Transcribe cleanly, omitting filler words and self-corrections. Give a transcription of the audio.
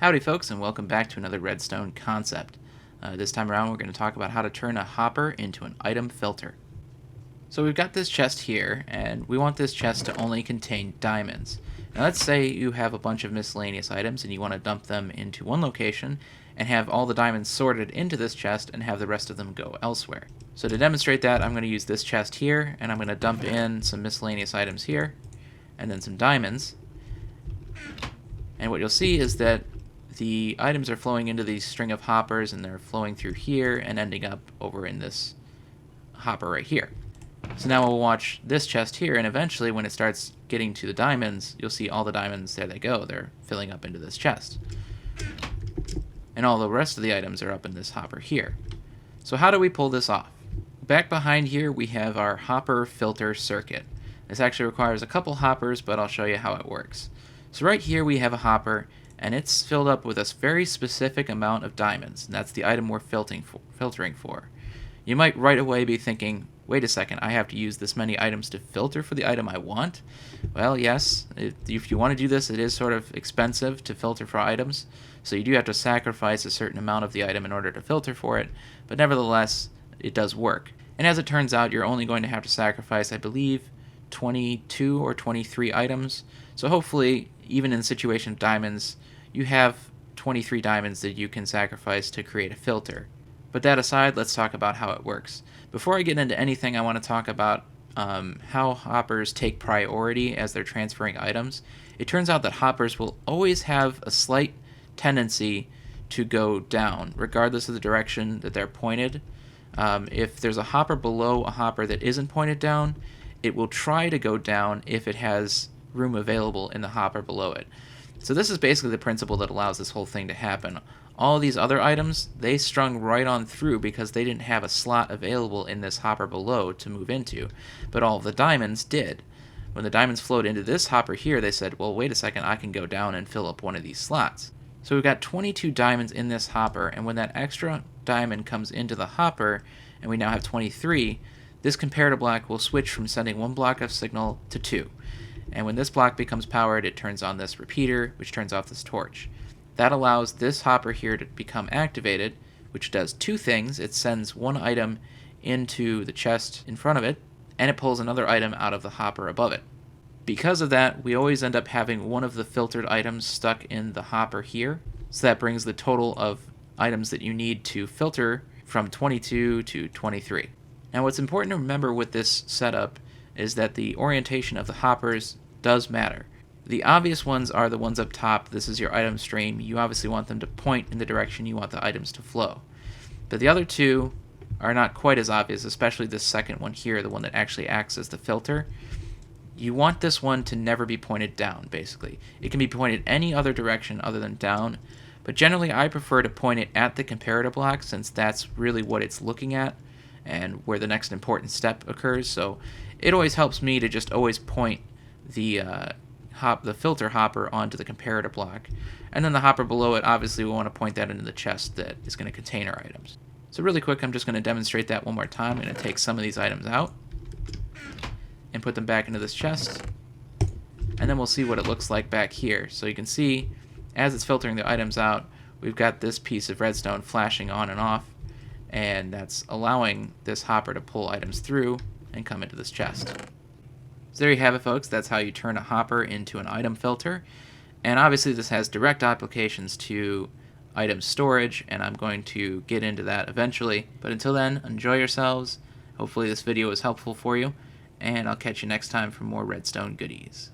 Howdy folks, and welcome back to another Redstone concept. This time around we're going to talk about how to turn a hopper into an item filter. So we've got this chest here, and we want this chest to only contain diamonds. Now let's say you have a bunch of miscellaneous items and you want to dump them into one location and have all the diamonds sorted into this chest and have the rest of them go elsewhere. So to demonstrate that, I'm going to use this chest here, and I'm going to dump in some miscellaneous items here and then some diamonds. And what you'll see is that the items are flowing into these string of hoppers, and they're flowing through here and ending up over in this hopper right here. So now we'll watch this chest here, and eventually when it starts getting to the diamonds, you'll see all the diamonds, there they go, they're filling up into this chest. And all the rest of the items are up in this hopper here. So how do we pull this off? Back behind here we have our hopper filter circuit. This actually requires a couple hoppers, but I'll show you how it works. So right here we have a hopper, and it's filled up with a very specific amount of diamonds, and that's the item we're filtering for. You might right away be thinking, wait a second, I have to use this many items to filter for the item I want? Well, yes, if you want to do this, it is sort of expensive to filter for items, so you do have to sacrifice a certain amount of the item in order to filter for it, but nevertheless, it does work. And as it turns out, you're only going to have to sacrifice, I believe, 22 or 23 items, so hopefully, even in the situation of diamonds, you have 23 diamonds that you can sacrifice to create a filter. But that aside, let's talk about how it works. Before I get into anything, I want to talk about how hoppers take priority as they're transferring items. It turns out that hoppers will always have a slight tendency to go down, regardless of the direction that they're pointed. If there's a hopper below a hopper that isn't pointed down, it will try to go down if it has room available in the hopper below it. So this is basically the principle that allows this whole thing to happen. All of these other items, they strung right on through because they didn't have a slot available in this hopper below to move into, but all of the diamonds did. When the diamonds flowed into this hopper here, they said, well, wait a second, I can go down and fill up one of these slots. So we've got 22 diamonds in this hopper, and when that extra diamond comes into the hopper, and we now have 23, this comparator block will switch from sending one block of signal to two. And when this block becomes powered, it turns on this repeater, which turns off this torch. That allows this hopper here to become activated, which does two things. It sends one item into the chest in front of it, and it pulls another item out of the hopper above it. Because of that, we always end up having one of the filtered items stuck in the hopper here, so that brings the total of items that you need to filter from 22 to 23. Now what's important to remember with this setup is that the orientation of the hoppers does matter. The obvious ones are the ones up top. This is your item stream. You obviously want them to point in the direction you want the items to flow. But the other two are not quite as obvious, especially this second one here, the one that actually acts as the filter. You want this one to never be pointed down, basically. It can be pointed any other direction other than down, but generally I prefer to point it at the comparator block, since that's really what it's looking at and where the next important step occurs. So it always helps me to just always point the filter hopper onto the comparator block, and then the hopper below it, obviously we want to point that into the chest that is going to contain our items. So really quick, I'm just going to demonstrate that one more time. I'm going to take some of these items out and put them back into this chest, and then we'll see what it looks like back here. So you can see, as it's filtering the items out, we've got this piece of redstone flashing on and off, and that's allowing this hopper to pull items through and come into this chest. So there you have it, folks. That's how you turn a hopper into an item filter. And obviously this has direct applications to item storage, and I'm going to get into that eventually. But until then, enjoy yourselves. Hopefully this video was helpful for you, and I'll catch you next time for more redstone goodies.